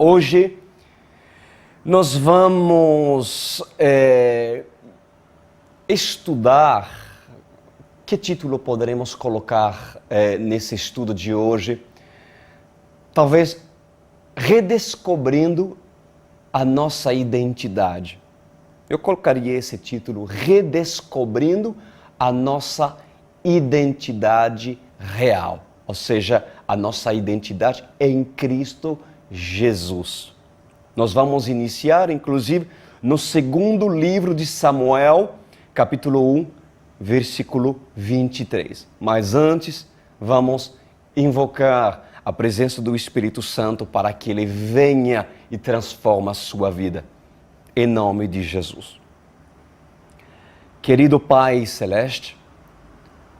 Hoje nós vamos estudar, que título poderemos colocar nesse estudo de hoje? Talvez redescobrindo a nossa identidade. Eu colocaria esse título, redescobrindo a nossa identidade real, ou seja, a nossa identidade em Cristo Jesus. Nós vamos iniciar, inclusive, no segundo livro de Samuel, capítulo 1, versículo 23. Mas antes, vamos invocar a presença do Espírito Santo para que Ele venha e transforme a sua vida. Em nome de Jesus. Querido Pai Celeste,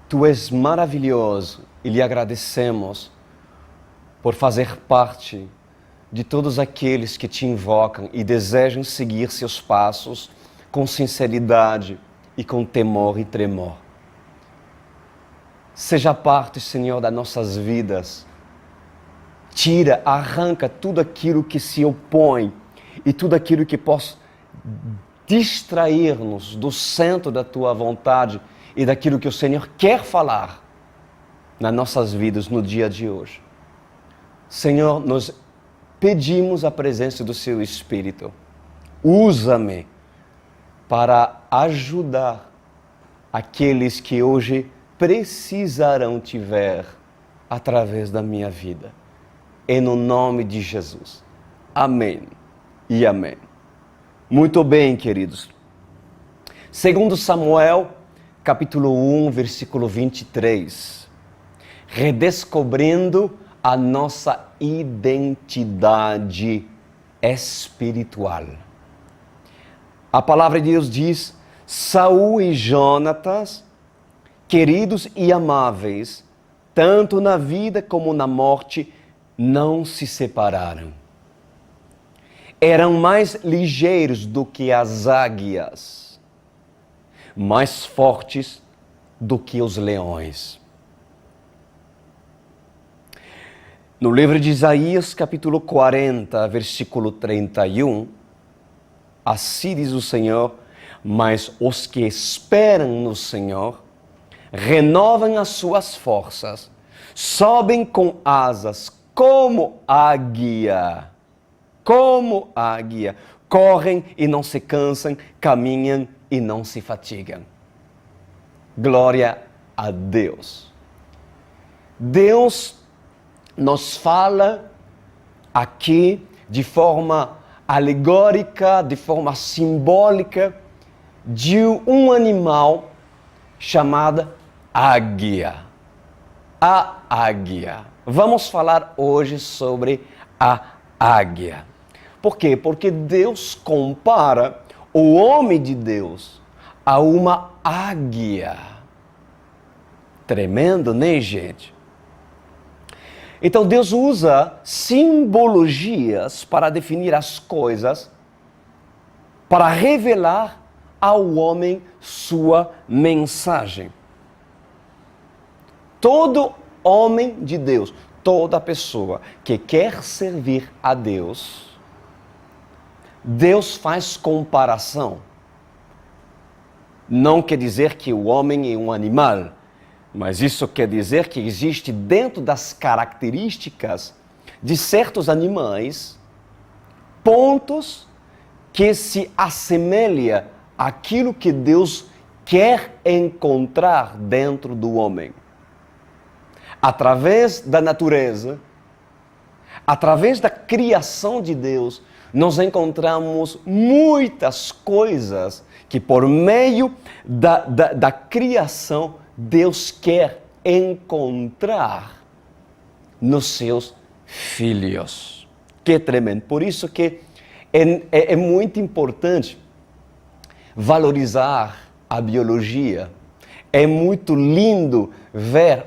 Tu és maravilhoso e lhe agradecemos por fazer parte de todos aqueles que te invocam e desejam seguir seus passos com sinceridade e com temor e tremor. Seja parte, Senhor, das nossas vidas. Tira, arranca tudo aquilo que se opõe e tudo aquilo que possa distrair-nos do centro da Tua vontade e daquilo que o Senhor quer falar nas nossas vidas no dia de hoje. Senhor, nós pedimos a presença do Seu Espírito. Usa-me para ajudar aqueles que hoje precisarão te ver através da minha vida. E no nome de Jesus. Amém e amém. Muito bem, queridos. Segundo Samuel, capítulo 1, versículo 23. Redescobrindo a nossa identidade espiritual. A palavra de Deus diz: Saul e Jonatas, queridos e amáveis, tanto na vida como na morte, não se separaram. Eram mais ligeiros do que as águias, mais fortes do que os leões. No livro de Isaías, capítulo 40, versículo 31, assim diz o Senhor: mas os que esperam no Senhor renovam as suas forças, sobem com asas como águia, correm e não se cansam, caminham e não se fatigam. Glória a Deus. Deus nos fala aqui de forma alegórica, de forma simbólica, de um animal chamado águia. A águia. Vamos falar hoje sobre a águia. Por quê? Porque Deus compara o homem de Deus a uma águia. Tremendo, né, gente? Então Deus usa simbologias para definir as coisas, para revelar ao homem sua mensagem. Todo homem de Deus, toda pessoa que quer servir a Deus, Deus faz comparação. Não quer dizer que o homem é um animal, mas isso quer dizer que existe dentro das características de certos animais pontos que se assemelham àquilo que Deus quer encontrar dentro do homem. Através da natureza, através da criação de Deus, nós encontramos muitas coisas que por meio da criação Deus quer encontrar nos seus filhos. Que tremendo. Por isso que é muito importante valorizar a biologia. É muito lindo ver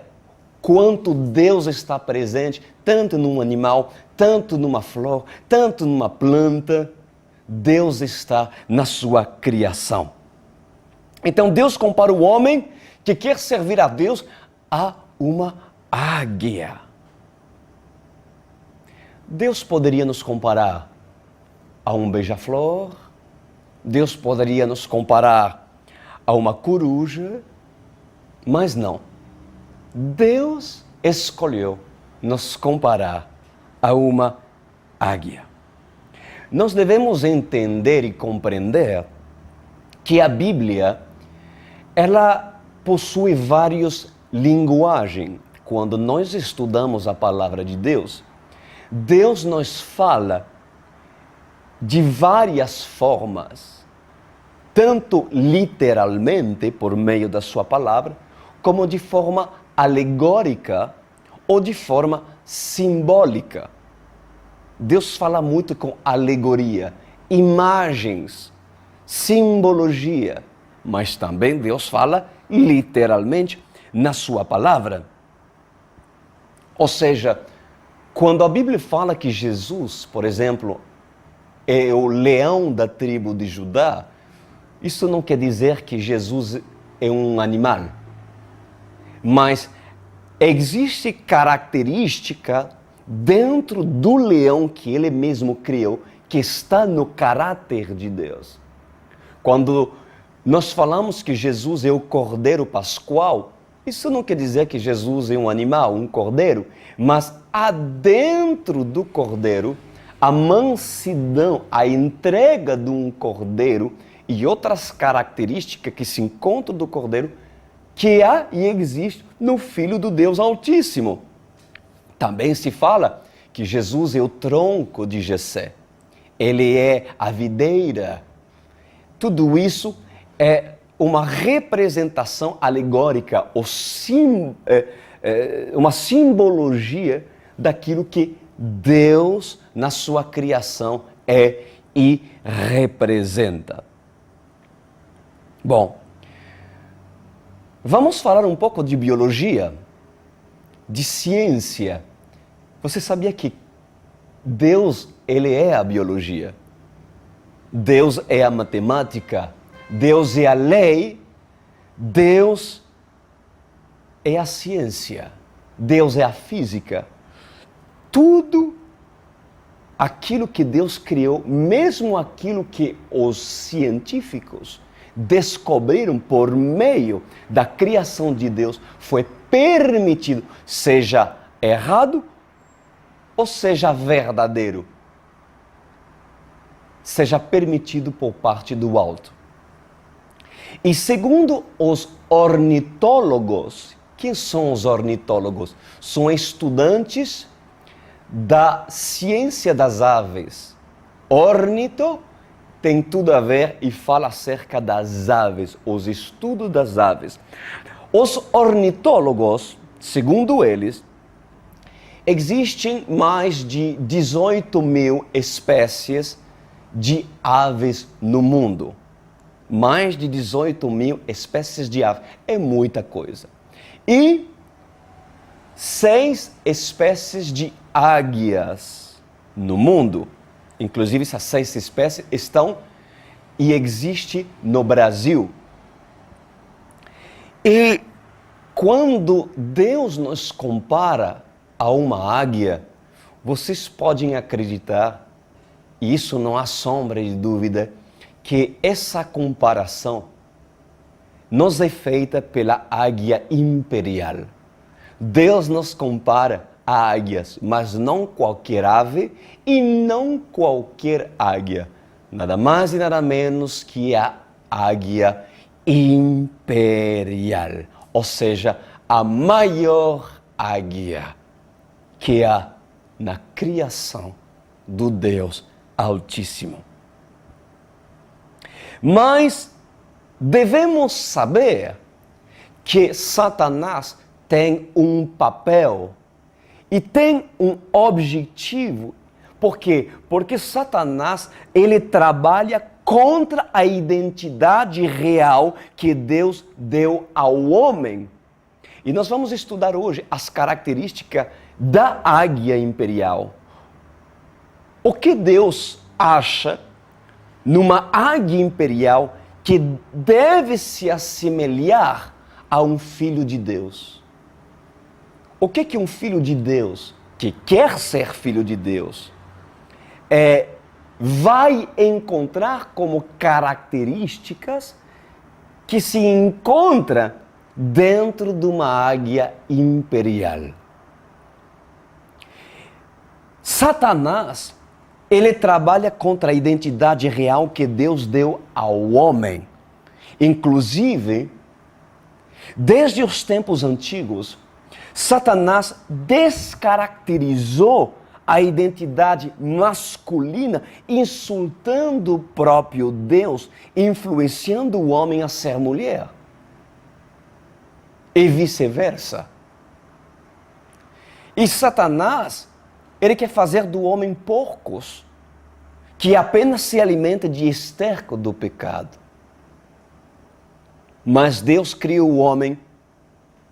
quanto Deus está presente, tanto num animal, tanto numa flor, tanto numa planta. Deus está na sua criação. Então Deus compara o homem que quer servir a Deus a uma águia. Deus poderia nos comparar a um beija-flor, Deus poderia nos comparar a uma coruja, mas não. Deus escolheu nos comparar a uma águia. Nós devemos entender e compreender que a Bíblia, ela possui várias linguagens. Quando nós estudamos a palavra de Deus, Deus nos fala de várias formas, tanto literalmente, por meio da sua palavra, como de forma alegórica ou de forma simbólica. Deus fala muito com alegoria, imagens, simbologia, mas também Deus fala literalmente na sua palavra. Ou seja, quando a Bíblia fala que Jesus, por exemplo, é o leão da tribo de Judá, isso não quer dizer que Jesus é um animal. Mas existe característica dentro do leão que ele mesmo criou, que está no caráter de Deus. Quando nós falamos que Jesus é o Cordeiro Pascual, isso não quer dizer que Jesus é um animal, um cordeiro, mas há dentro do cordeiro a mansidão, a entrega de um cordeiro e outras características que se encontram do cordeiro que há e existe no Filho do Deus Altíssimo. Também se fala que Jesus é o tronco de Jessé. Ele é a videira. Tudo isso é uma representação alegórica, uma simbologia daquilo que Deus, na sua criação, é e representa. Bom, vamos falar um pouco de biologia, de ciência. Você sabia que Deus, ele é a biologia? Deus é a matemática, Deus é a lei, Deus é a ciência, Deus é a física. Tudo aquilo que Deus criou, mesmo aquilo que os científicos descobriram por meio da criação de Deus, foi permitido, seja errado ou seja verdadeiro, seja permitido por parte do alto. E segundo os ornitólogos, quem são os ornitólogos? São estudantes da ciência das aves. Ornito tem tudo a ver e fala acerca das aves, os estudos das aves. Os ornitólogos, segundo eles, existem mais de 18 mil espécies de aves no mundo. Mais de 18 mil espécies de aves. É muita coisa. E 6 espécies de águias no mundo. Inclusive, essas 6 espécies estão e existem no Brasil. E quando Deus nos compara a uma águia, vocês podem acreditar, e isso não há sombra de dúvida, que essa comparação nos é feita pela águia imperial. Deus nos compara a águias, mas não qualquer ave e não qualquer águia. Nada mais e nada menos que a águia imperial, ou seja, a maior águia que há na criação do Deus Altíssimo. Mas devemos saber que Satanás tem um papel e tem um objetivo. Por quê? Porque Satanás, ele trabalha contra a identidade real que Deus deu ao homem. E nós vamos estudar hoje as características da águia imperial. O que Deus acha numa águia imperial que deve se assemelhar a um filho de Deus? O que um filho de Deus que quer ser filho de Deus, vai encontrar como características que se encontra dentro de uma águia imperial. Satanás, ele trabalha contra a identidade real que Deus deu ao homem. Inclusive, desde os tempos antigos, Satanás descaracterizou a identidade masculina, insultando o próprio Deus, influenciando o homem a ser mulher. E vice-versa. E Satanás, ele quer fazer do homem porcos, que apenas se alimenta de esterco do pecado. Mas Deus criou o homem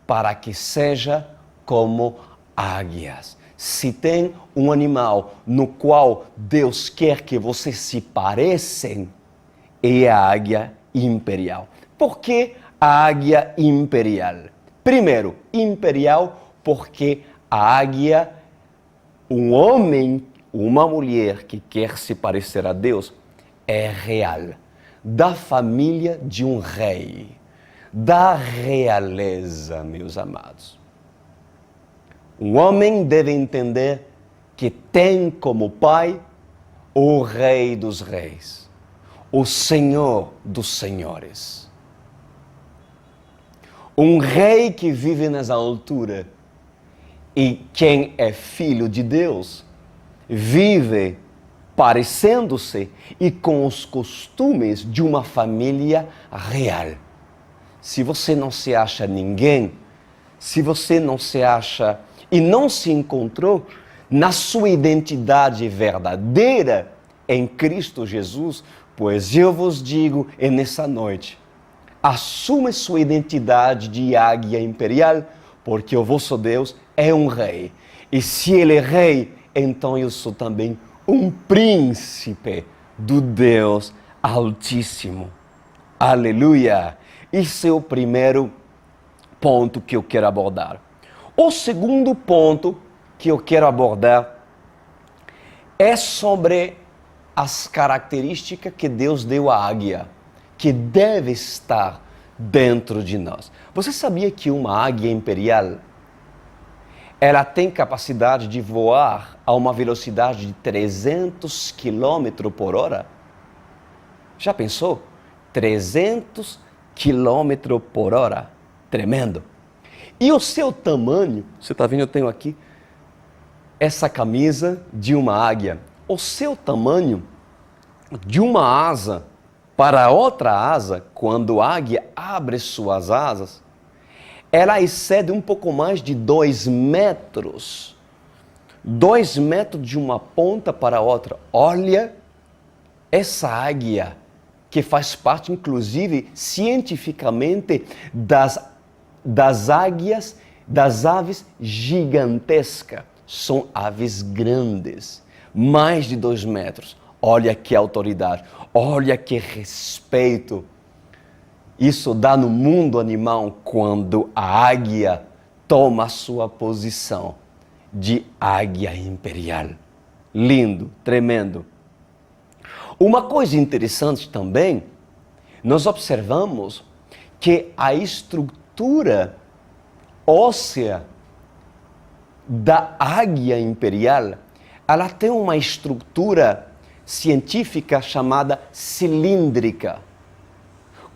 para que seja como águias. Se tem um animal no qual Deus quer que vocês se parecem, é a águia imperial. Por que a águia imperial? Primeiro, imperial porque a águia, um homem, uma mulher que quer se parecer a Deus, é real, da família de um rei, da realeza, meus amados. Um homem deve entender que tem como pai o Rei dos Reis, o Senhor dos Senhores. Um rei que vive nas alturas e quem é filho de Deus vive parecendo-se e com os costumes de uma família real. Se você não se acha ninguém, se você não se acha e não se encontrou na sua identidade verdadeira em Cristo Jesus, pois eu vos digo, nessa noite, assume sua identidade de águia imperial, porque o vosso Deus é um rei. E se ele é rei, então eu sou também um príncipe do Deus Altíssimo. Aleluia! Esse é o primeiro ponto que eu quero abordar. O segundo ponto que eu quero abordar é sobre as características que Deus deu à águia, que deve estar dentro de nós. Você sabia que uma águia imperial, ela tem capacidade de voar a uma velocidade de 300 km por hora? Já pensou? 300 km por hora. Tremendo. E o seu tamanho, você está vendo, eu tenho aqui essa camisa de uma águia. O seu tamanho de uma asa para outra asa, quando a águia abre suas asas, ela excede um pouco mais de 2 metros. 2 metros de uma ponta para a outra. Olha essa águia, que faz parte, inclusive, cientificamente, das águias, das aves gigantescas. São aves grandes, mais de 2 metros. Olha que autoridade, olha que respeito. Isso dá no mundo animal quando a águia toma a sua posição de águia imperial. Lindo, tremendo. Uma coisa interessante também, nós observamos que a estrutura óssea da águia imperial, ela tem uma estrutura científica chamada cilíndrica.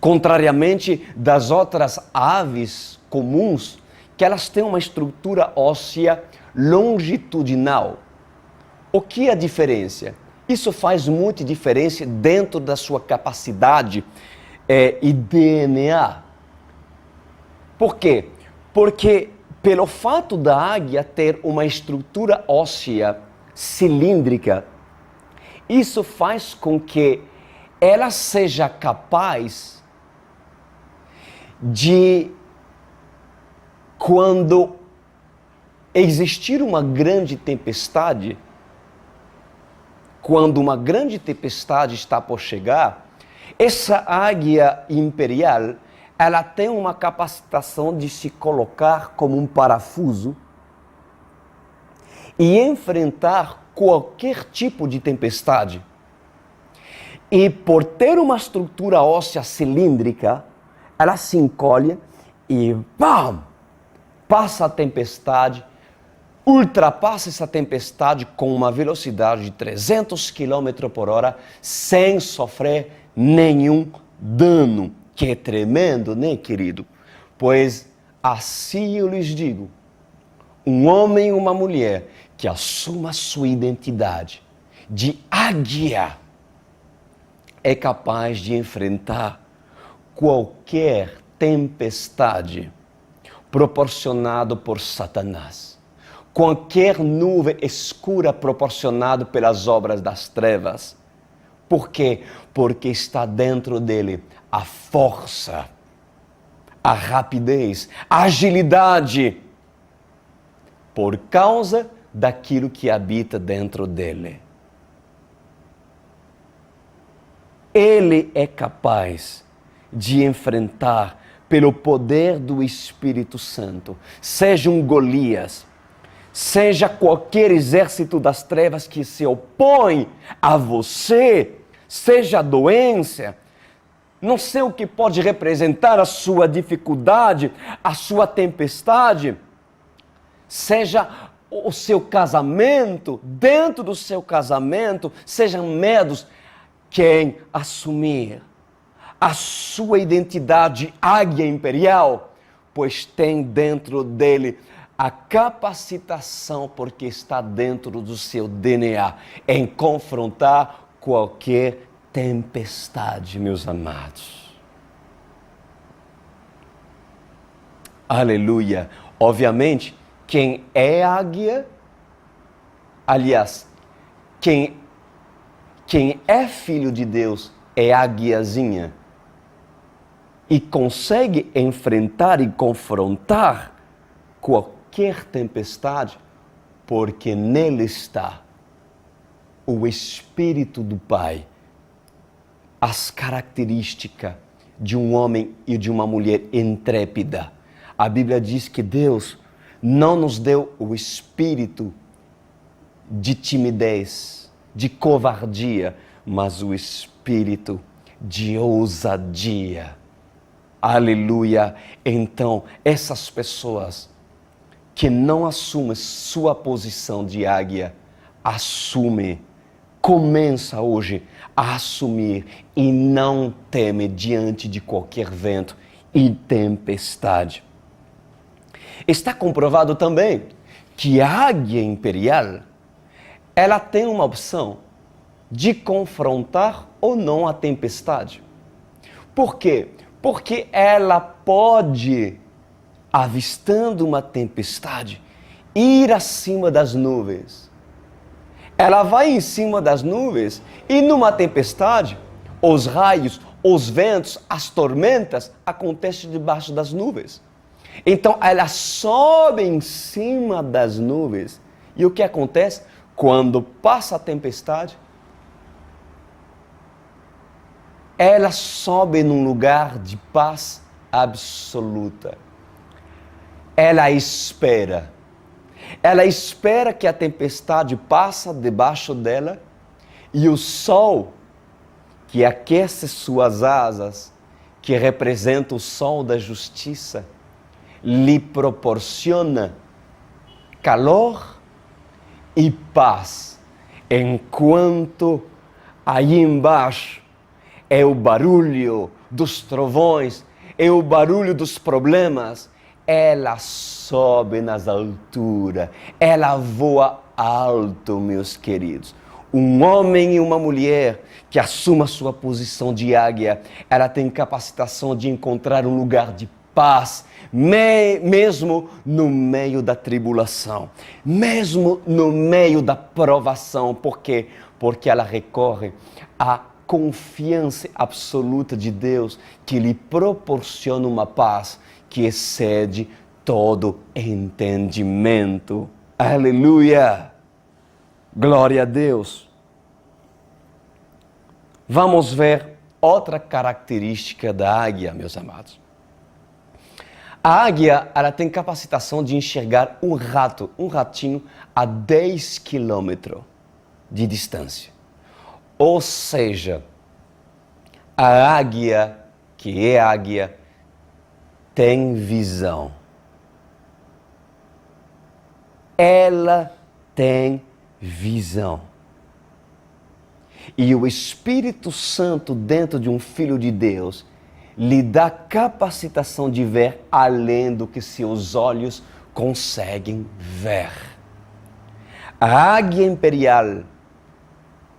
Contrariamente das outras aves comuns, que elas têm uma estrutura óssea longitudinal. O que é a diferença? Isso faz muita diferença dentro da sua capacidade e DNA. Por quê? Porque pelo fato da águia ter uma estrutura óssea cilíndrica, isso faz com que ela seja capaz de, quando existir uma grande tempestade, quando uma grande tempestade está por chegar, essa águia imperial, ela tem uma capacitação de se colocar como um parafuso e enfrentar qualquer tipo de tempestade. E por ter uma estrutura óssea cilíndrica, ela se encolhe e pam, passa a tempestade, ultrapassa essa tempestade com uma velocidade de 300 km por hora sem sofrer nenhum dano, que é tremendo, né, querido? Pois assim eu lhes digo, um homem e uma mulher que assuma sua identidade de águia é capaz de enfrentar qualquer tempestade proporcionado por Satanás, qualquer nuvem escura proporcionada pelas obras das trevas. Por quê? Porque está dentro dele a força, a rapidez, a agilidade, por causa daquilo que habita dentro dele. Ele é capaz de enfrentar, pelo poder do Espírito Santo, seja um Golias, seja qualquer exército das trevas que se opõe a você, seja a doença, não sei o que pode representar a sua dificuldade, a sua tempestade, seja o seu casamento, dentro do seu casamento, sejam medos. Quem assumir a sua identidade águia imperial, pois tem dentro dele a capacitação, porque está dentro do seu DNA, em confrontar qualquer tempestade, meus amados. Aleluia! Obviamente, quem é águia, aliás, quem é filho de Deus é águiazinha e consegue enfrentar e confrontar qualquer tempestade, porque nele está o Espírito do Pai, as características de um homem e de uma mulher intrépida. A Bíblia diz que Deus não nos deu o espírito de timidez, de covardia, mas o espírito de ousadia. Aleluia! Então, essas pessoas que não assumem sua posição de águia, começa hoje a assumir e não teme diante de qualquer vento e tempestade. Está comprovado também que a águia imperial, ela tem uma opção de confrontar ou não a tempestade. Por quê? Porque ela pode, avistando uma tempestade, ir acima das nuvens. Ela vai em cima das nuvens e numa tempestade, os raios, os ventos, as tormentas acontecem debaixo das nuvens. Então ela sobe em cima das nuvens. E o que acontece? Quando passa a tempestade, ela sobe num lugar de paz absoluta. Ela espera que a tempestade passe debaixo dela e o sol, que aquece suas asas, que representa o sol da justiça, lhe proporciona calor e paz, enquanto aí embaixo é o barulho dos trovões, é o barulho dos problemas. Ela sobe nas alturas, ela voa alto, meus queridos. Um homem e uma mulher que assuma sua posição de águia, ela tem capacitação de encontrar um lugar de paz, mesmo no meio da tribulação, mesmo no meio da provação. Por quê? Porque ela recorre à confiança absoluta de Deus, que lhe proporciona uma paz que excede todo entendimento. Aleluia! Glória a Deus! Vamos ver outra característica da águia, meus amados. A águia, ela tem capacitação de enxergar um ratinho a 10 quilômetros de distância. Ou seja, a águia, que é águia, tem visão. Ela tem visão. E o Espírito Santo dentro de um filho de Deus lhe dá capacitação de ver além do que seus olhos conseguem ver. A águia imperial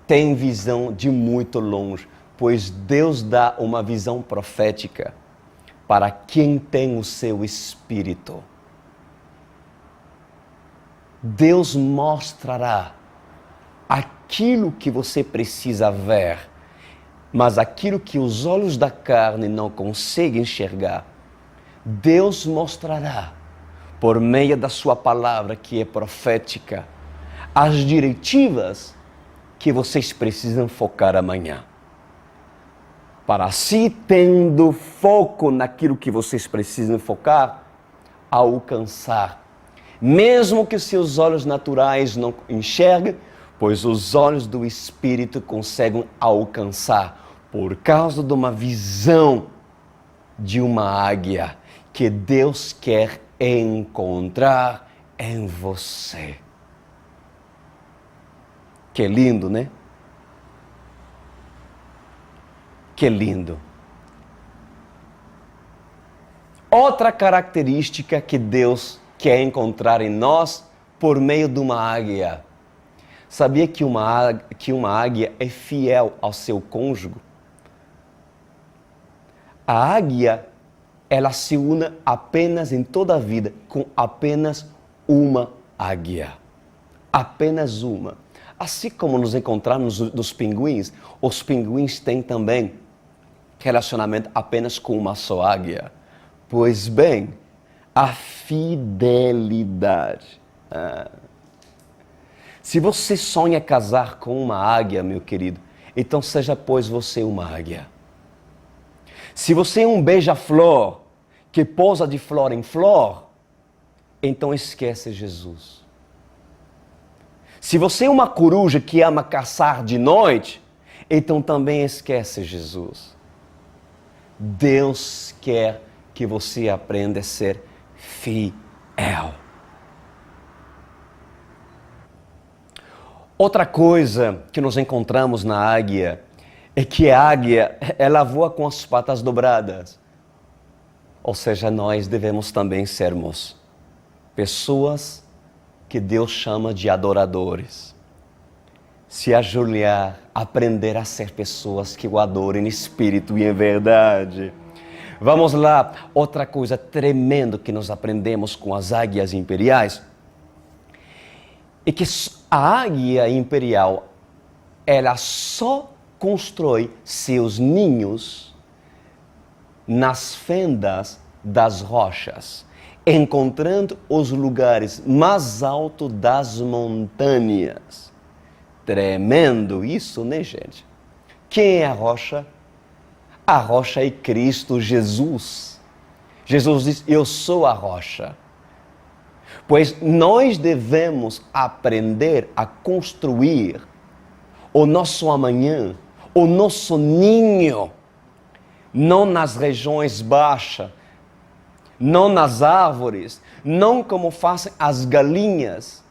tem visão de muito longe, pois Deus dá uma visão profética para quem tem o seu espírito. Deus mostrará aquilo que você precisa ver, mas aquilo que os olhos da carne não conseguem enxergar, Deus mostrará por meio da sua palavra que é profética, as diretivas que vocês precisam focar amanhã. Para assim, tendo foco naquilo que vocês precisam focar, alcançar. Mesmo que seus olhos naturais não enxerguem, pois os olhos do Espírito conseguem alcançar, por causa de uma visão de uma águia que Deus quer encontrar em você. Que lindo, né? Que lindo. Outra característica que Deus quer encontrar em nós por meio de uma águia. Sabia que uma águia é fiel ao seu cônjuge? A águia, ela se une apenas em toda a vida com apenas uma águia. Apenas uma. Assim como nos encontramos nos pinguins, os pinguins têm também relacionamento apenas com uma só águia. Pois bem, a fidelidade. Se você sonha casar com uma águia, meu querido, então seja, pois, você uma águia. Se você é um beija-flor que pousa de flor em flor, então esquece Jesus. Se você é uma coruja que ama caçar de noite, então também esquece Jesus. Deus quer que você aprenda a ser fiel. Outra coisa que nós encontramos na águia é que a águia, ela voa com as patas dobradas. Ou seja, nós devemos também sermos pessoas que Deus chama de adoradores. Se ajoelhar, aprender a ser pessoas que o adorem em espírito e em verdade. Vamos lá, outra coisa tremenda que nós aprendemos com as águias imperiais é que a águia imperial, ela só constrói seus ninhos nas fendas das rochas, encontrando os lugares mais altos das montanhas. Tremendo isso, né, gente? Quem é a rocha? A rocha é Cristo Jesus. Jesus diz, eu sou a rocha. Pois nós devemos aprender a construir o nosso amanhã, o nosso ninho, não nas regiões baixas, não nas árvores, não como fazem as galinhas,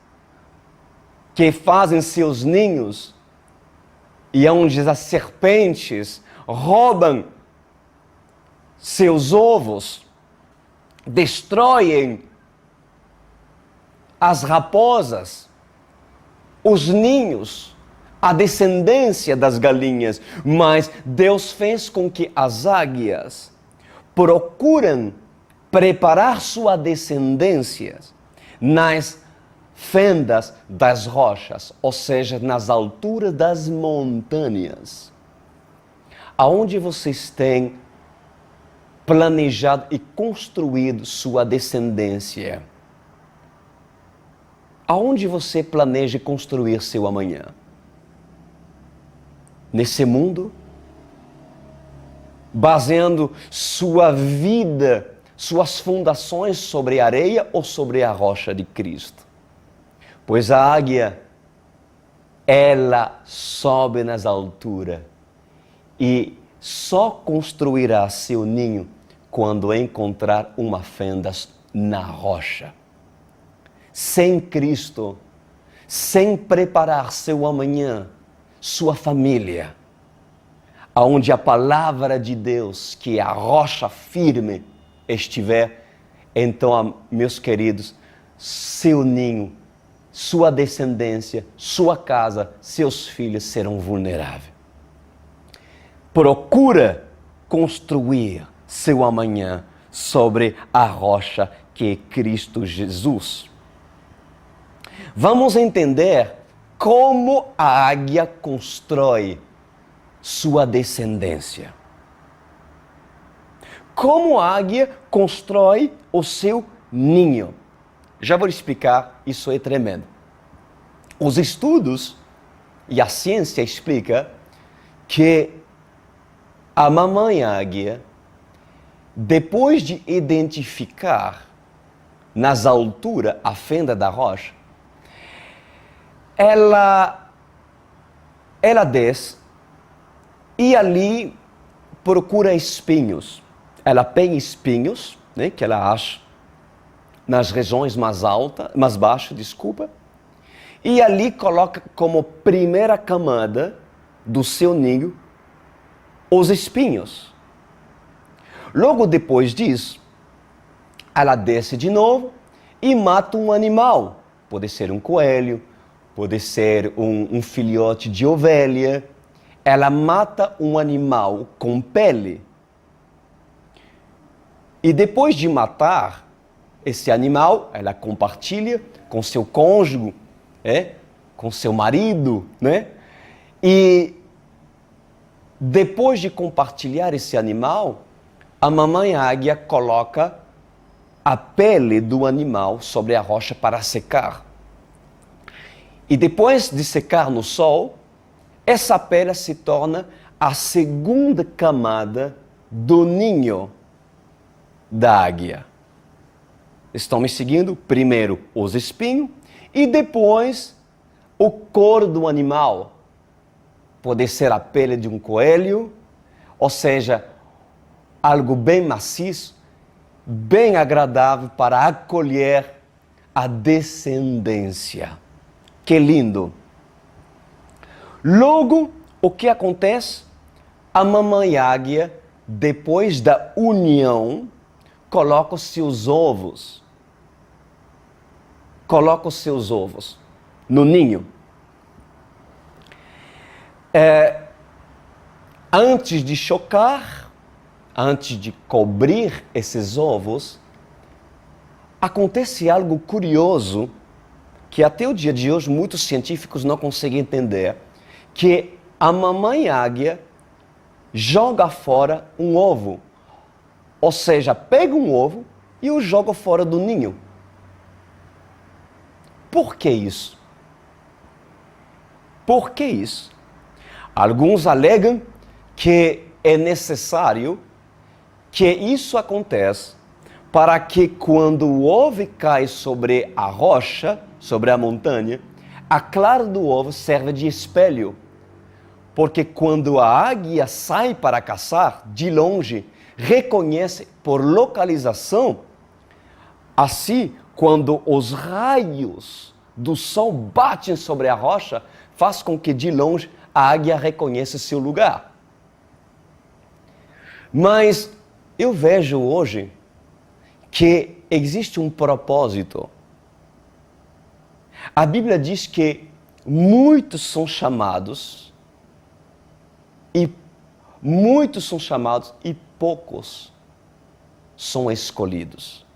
que fazem seus ninhos e onde as serpentes roubam seus ovos, destroem as raposas, os ninhos, a descendência das galinhas. Mas Deus fez com que as águias procuram preparar sua descendência nas fendas das rochas, ou seja, nas alturas das montanhas. Aonde vocês têm planejado e construído sua descendência? Aonde você planeja construir seu amanhã? Nesse mundo? Baseando sua vida, suas fundações sobre a areia ou sobre a rocha de Cristo? Pois a águia, ela sobe nas alturas e só construirá seu ninho quando encontrar uma fenda na rocha. Sem Cristo, sem preparar seu amanhã, sua família, aonde a palavra de Deus, que é a rocha firme, estiver, então, meus queridos, seu ninho, sua descendência, sua casa, seus filhos serão vulneráveis. Procura construir seu amanhã sobre a rocha que é Cristo Jesus. Vamos entender como a águia constrói sua descendência. Como a águia constrói o seu ninho. Já vou explicar, isso é tremendo. Os estudos e a ciência explica que a mamãe águia, depois de identificar nas alturas a fenda da rocha, ela desce e ali procura espinhos. Ela tem espinhos, né, que ela acha nas regiões mais baixas, e ali coloca como primeira camada do seu ninho os espinhos. Logo depois disso, ela desce de novo e mata um animal. Pode ser um coelho, pode ser um filhote de ovelha. Ela mata um animal com pele. E depois de matar esse animal, ela compartilha com seu cônjuge, com seu marido, né? E depois de compartilhar esse animal, a mamãe águia coloca a pele do animal sobre a rocha para secar. E depois de secar no sol, essa pele se torna a segunda camada do ninho da águia. Estão me seguindo? Primeiro os espinhos e depois o couro do animal. Pode ser a pele de um coelho, ou seja, algo bem maciço, bem agradável para acolher a descendência. Que lindo! Logo, o que acontece? A mamãe águia, depois da união, coloca os seus ovos. Coloca os seus ovos no ninho. Antes de chocar, antes de cobrir esses ovos, acontece algo curioso que até o dia de hoje muitos científicos não conseguem entender, que a mamãe águia joga fora um ovo. Ou seja, pega um ovo e o joga fora do ninho. Por que isso? Por que isso? Alguns alegam que é necessário que isso aconteça para que quando o ovo cai sobre a rocha, sobre a montanha, a clara do ovo serve de espelho. Porque quando a águia sai para caçar, de longe, reconhece por localização. Assim, quando os raios do sol batem sobre a rocha, faz com que de longe a águia reconheça seu lugar. Mas eu vejo hoje que existe um propósito. A Bíblia diz que muitos são chamados e poucos são escolhidos.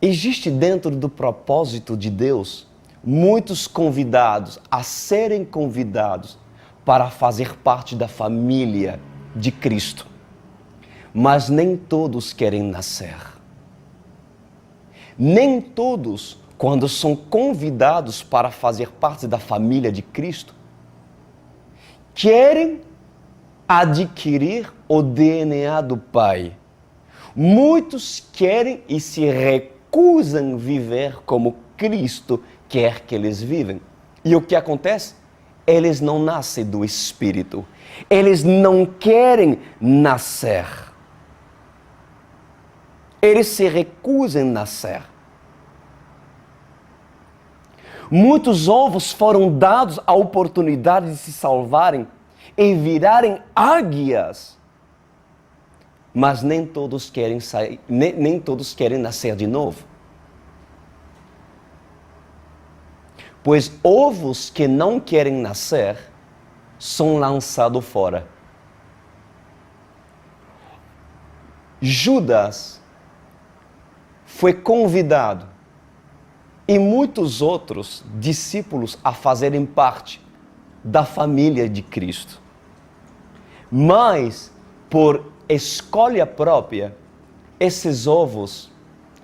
Existe dentro do propósito de Deus muitos convidados a serem convidados para fazer parte da família de Cristo. Mas nem todos querem nascer. Nem todos, quando são convidados para fazer parte da família de Cristo, querem adquirir o DNA do Pai Muitos querem e se recusam a viver como Cristo quer que eles vivem. E o que acontece? Eles não nascem do Espírito. Eles não querem nascer. Eles se recusam a nascer. Muitos ovos foram dados a oportunidade de se salvarem e virarem águias. Mas nem todos querem sair, nem todos querem nascer de novo. Pois ovos que não querem nascer são lançados fora. Judas foi convidado e muitos outros discípulos a fazerem parte da família de Cristo. Mas, por escolha própria, esses ovos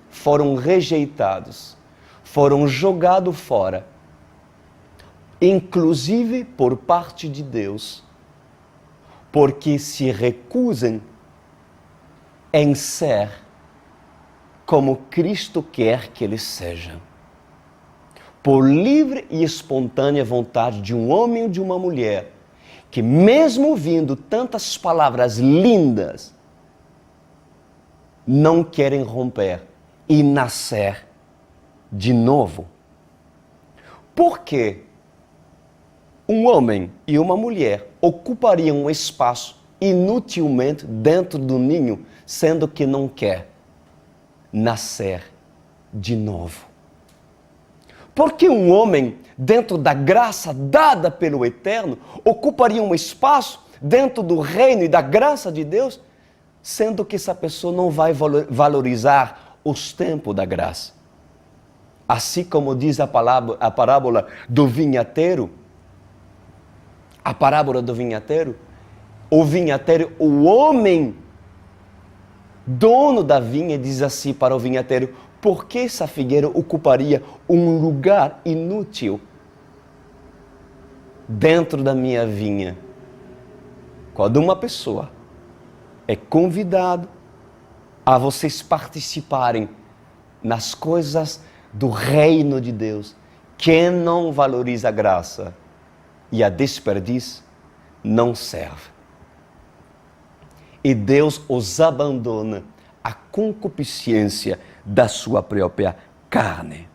foram rejeitados, foram jogados fora, inclusive por parte de Deus, porque se recusam em ser como Cristo quer que eles sejam. Por livre e espontânea vontade de um homem ou de uma mulher, que mesmo ouvindo tantas palavras lindas, não querem romper e nascer de novo. Por que um homem e uma mulher ocupariam um espaço inutilmente dentro do ninho, sendo que não quer nascer de novo? Por que um homem, dentro da graça dada pelo Eterno, ocuparia um espaço dentro do reino e da graça de Deus, sendo que essa pessoa não vai valorizar os tempos da graça? Assim como diz a parábola do vinhateiro, o vinhateiro, o homem dono da vinha diz assim para o vinhateiro: por que essa figueira ocuparia um lugar inútil dentro da minha vinha? Quando uma pessoa é convidada a vocês participarem nas coisas do reino de Deus, quem não valoriza a graça e a desperdiça, não serve. E Deus os abandona à concupiscência da sua própria carne.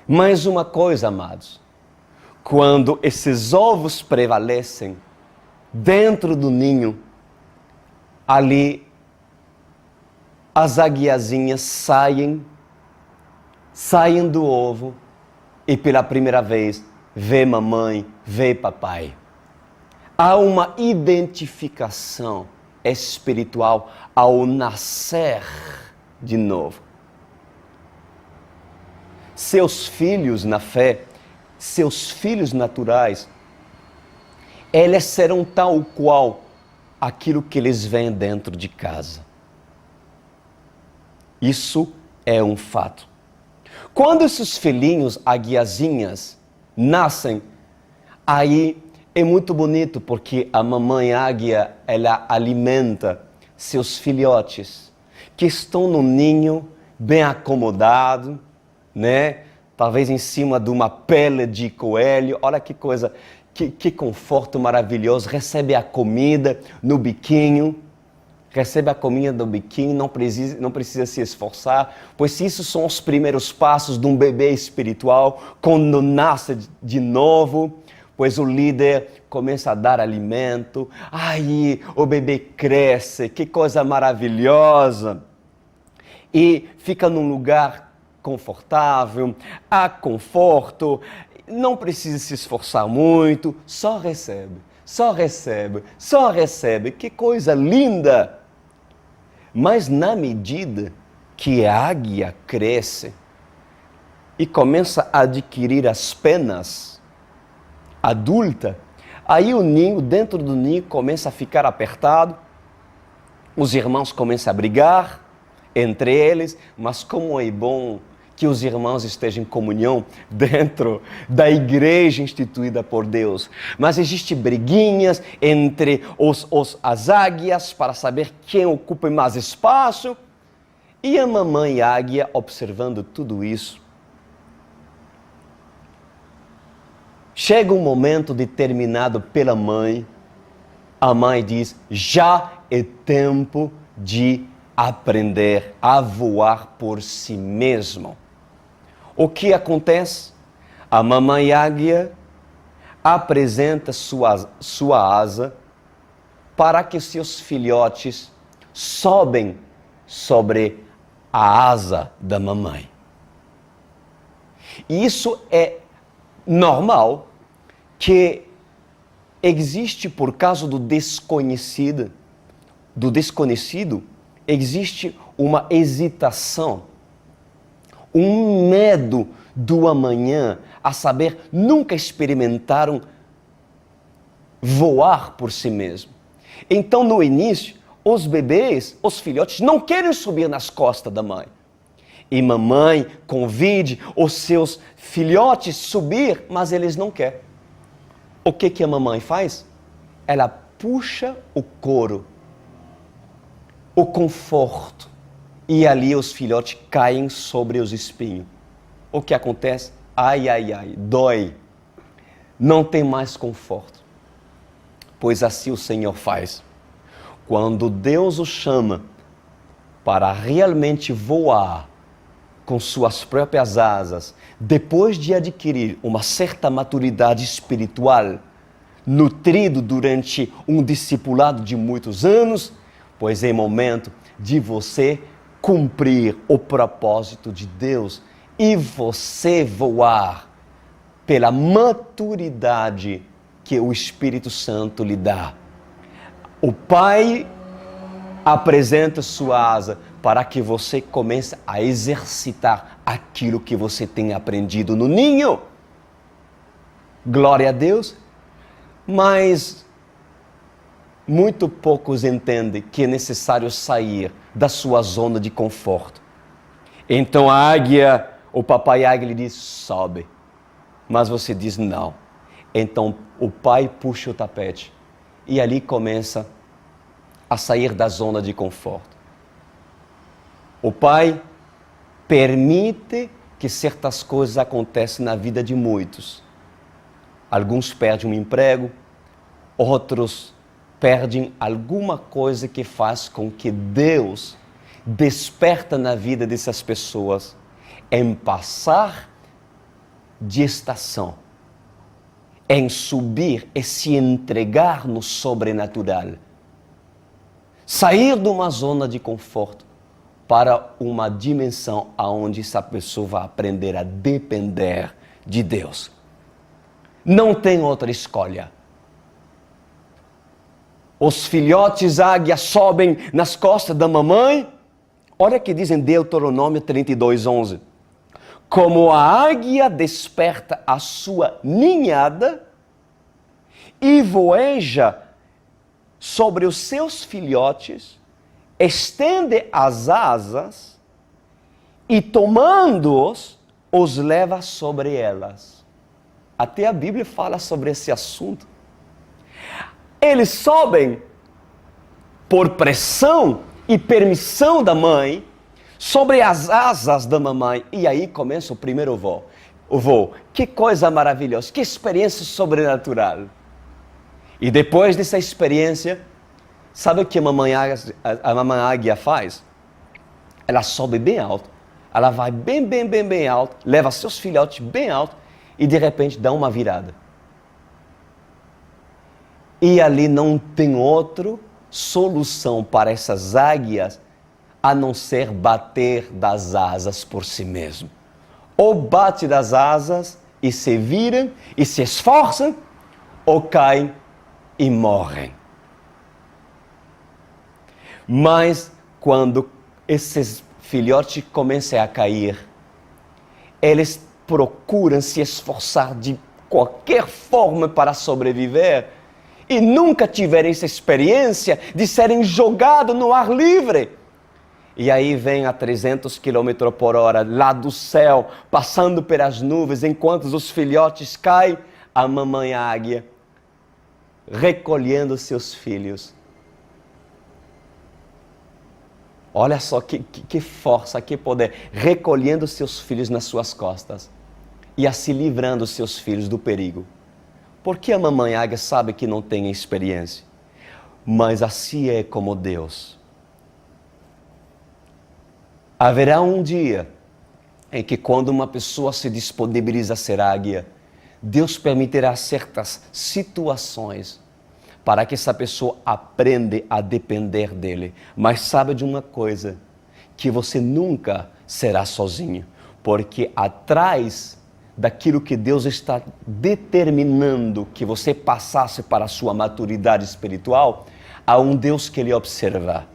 Mais uma coisa, amados, quando esses ovos prevalecem dentro do ninho, ali as aguiazinhas saem do ovo e pela primeira vez vê mamãe, vê papai. Há uma identificação espiritual ao nascer de novo. Seus filhos na fé, seus filhos naturais, eles serão tal qual aquilo que eles veem dentro de casa. Isso é um fato. Quando esses filhinhos, aguiazinhas, nascem, aí é muito bonito, porque a mamãe águia, ela alimenta seus filhotes, que estão no ninho, bem acomodado, né? Talvez em cima de uma pele de coelho. Olha que coisa, que conforto maravilhoso. Recebe a comida no biquinho, não precisa se esforçar, pois isso são os primeiros passos de um bebê espiritual, quando nasce de novo. Pois o líder começa a dar alimento, aí o bebê cresce, que coisa maravilhosa, e fica num lugar confortável, há conforto, não precisa se esforçar muito, só recebe, que coisa linda! Mas na medida que a águia cresce e começa a adquirir as penas adulta, aí o ninho, dentro do ninho, começa a ficar apertado, os irmãos começam a brigar entre eles, mas como é bom que os irmãos estejam em comunhão dentro da igreja instituída por Deus. Mas existem briguinhas entre as águias para saber quem ocupa mais espaço. E a mamãe águia, observando tudo isso, chega um momento determinado pela mãe. A mãe diz: já é tempo de aprender a voar por si mesmo. O que acontece? A mamãe águia apresenta sua asa para que seus filhotes sobem sobre a asa da mamãe. E isso é normal, que existe por causa do desconhecido, existe uma hesitação, um medo do amanhã, a saber, nunca experimentaram voar por si mesmo. Então, no início, os bebês, os filhotes, não querem subir nas costas da mãe. E mamãe convide os seus filhotes a subir, mas eles não querem. O que a mamãe faz? Ela puxa o couro, o conforto, e ali os filhotes caem sobre os espinhos. O que acontece? Ai, ai, ai, dói. Não tem mais conforto. Pois assim o Senhor faz. Quando Deus o chama para realmente voar com suas próprias asas, depois de adquirir uma certa maturidade espiritual, nutrido durante um discipulado de muitos anos, pois é momento de você cumprir o propósito de Deus e você voar pela maturidade que o Espírito Santo lhe dá. O Pai apresenta sua asa para que você comece a exercitar aquilo que você tem aprendido no ninho. Glória a Deus. Mas muito poucos entendem que é necessário sair da sua zona de conforto. Então a águia, o papai águia lhe diz: sobe. Mas você diz não. Então o pai puxa o tapete e ali começa a sair da zona de conforto. O pai permite que certas coisas aconteçam na vida de muitos. Alguns perdem um emprego, outros perdem alguma coisa que faz com que Deus desperta na vida dessas pessoas em passar de estação, em subir e se entregar no sobrenatural. Sair de uma zona de conforto para uma dimensão onde essa pessoa vai aprender a depender de Deus. Não tem outra escolha. Os filhotes águias sobem nas costas da mamãe. Olha o que diz em Deuteronômio 32:11. Como a águia desperta a sua ninhada e voeja sobre os seus filhotes, estende as asas e, tomando-os, os leva sobre elas. Até a Bíblia fala sobre esse assunto. Eles sobem por pressão e permissão da mãe sobre as asas da mamãe. E aí começa o primeiro voo. O voo. Que coisa maravilhosa, que experiência sobrenatural. E depois dessa experiência, sabe o que a mamãe águia faz? Ela sobe bem alto, ela vai bem alto, leva seus filhotes bem alto e de repente dá uma virada. E ali não tem outra solução para essas águias a não ser bater das asas por si mesmo. Ou bate das asas e se viram e se esforçam, ou caem e morrem. Mas quando esses filhotes começam a cair, eles procuram se esforçar de qualquer forma para sobreviver e nunca tiveram essa experiência de serem jogados no ar livre. E aí vem a 300 km por hora, lá do céu, passando pelas nuvens, enquanto os filhotes caem, a mamãe águia, recolhendo seus filhos. Olha só que força, que poder, recolhendo seus filhos nas suas costas e assim livrando seus filhos do perigo. Porque a mamãe águia sabe que não tem experiência, mas assim é como Deus. Haverá um dia em que, quando uma pessoa se disponibiliza a ser águia, Deus permitirá certas situações para que essa pessoa aprenda a depender dele. Mas sabe de uma coisa, que você nunca será sozinho, porque atrás daquilo que Deus está determinando que você passasse para a sua maturidade espiritual, há um Deus que lhe observa.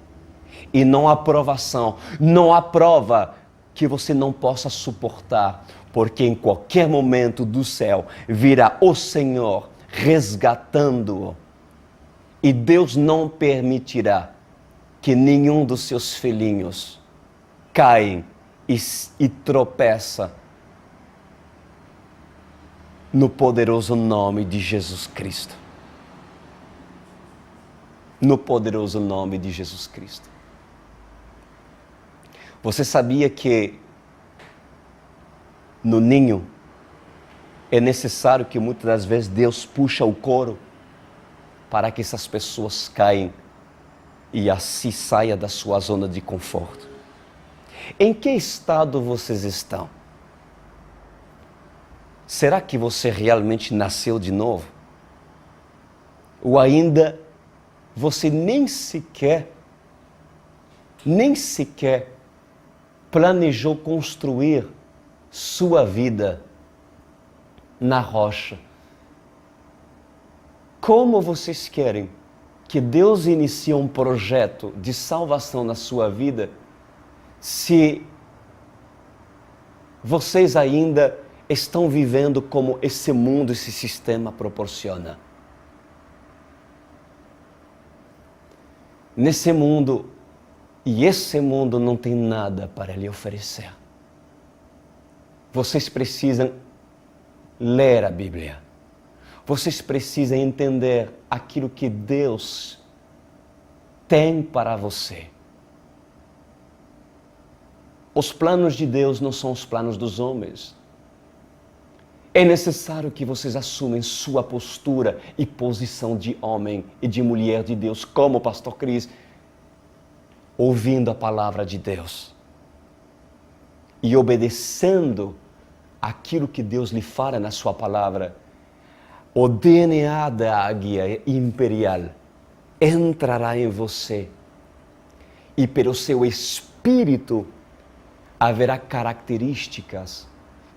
E não há provação, não há prova que você não possa suportar, porque em qualquer momento do céu virá o Senhor resgatando-o. E Deus não permitirá que nenhum dos seus filhinhos caia e tropeça no poderoso nome de Jesus Cristo. No poderoso nome de Jesus Cristo. Você sabia que no ninho é necessário que muitas das vezes Deus puxa o couro para que essas pessoas caem e assim saia da sua zona de conforto? Em que estado vocês estão? Será que você realmente nasceu de novo? Ou ainda você nem sequer planejou construir sua vida na rocha? Como vocês querem que Deus inicie um projeto de salvação na sua vida se vocês ainda estão vivendo como esse mundo, esse sistema proporciona? Nesse mundo, e esse mundo não tem nada para lhe oferecer. Vocês precisam ler a Bíblia. Vocês precisam entender aquilo que Deus tem para você. Os planos de Deus não são os planos dos homens. É necessário que vocês assumam sua postura e posição de homem e de mulher de Deus, como o pastor Cris, ouvindo a palavra de Deus e obedecendo aquilo que Deus lhe fala na sua palavra. O DNA da águia imperial entrará em você e pelo seu espírito haverá características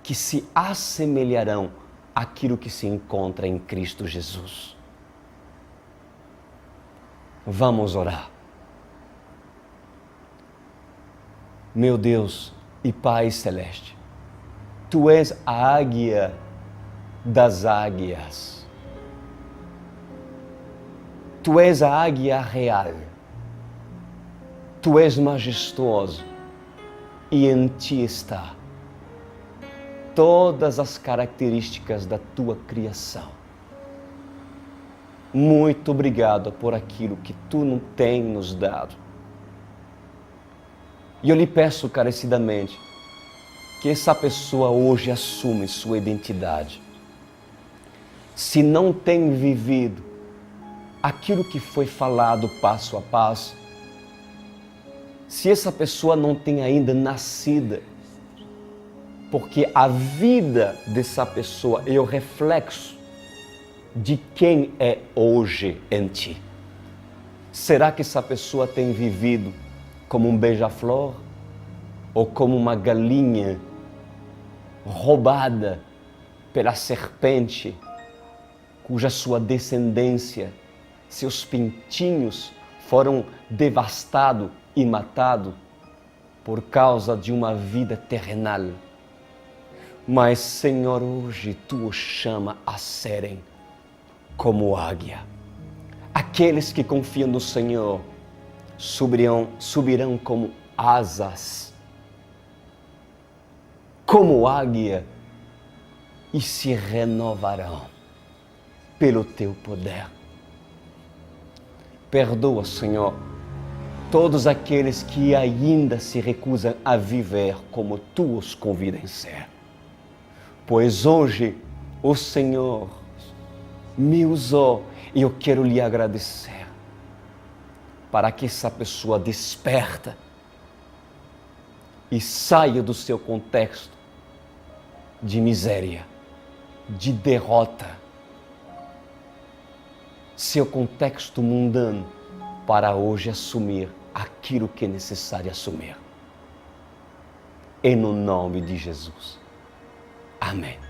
que se assemelharão àquilo que se encontra em Cristo Jesus. Vamos orar. Meu Deus e Pai Celeste, Tu és a águia das águias. Tu és a águia real. Tu és majestoso e em Ti está todas as características da Tua criação. Muito obrigado por aquilo que Tu não tem nos dado. E eu lhe peço encarecidamente que essa pessoa hoje assuma sua identidade. Se não tem vivido aquilo que foi falado passo a passo, se essa pessoa não tem ainda nascido, porque a vida dessa pessoa é o reflexo de quem é hoje em ti. Será que essa pessoa tem vivido como um beija-flor ou como uma galinha roubada pela serpente, cuja sua descendência, seus pintinhos foram devastados e matados por causa de uma vida terrenal? Mas, Senhor, hoje Tu os chama a serem como águia. Aqueles que confiam no Senhor subirão como asas como águia e se renovarão pelo teu poder. Perdoa, Senhor, todos aqueles que ainda se recusam a viver como tu os convidas a ser. Pois hoje o Senhor me usou e eu quero lhe agradecer para que essa pessoa desperta e saia do seu contexto de miséria, de derrota, seu contexto mundano, para hoje assumir aquilo que é necessário assumir. E no nome de Jesus. Amém.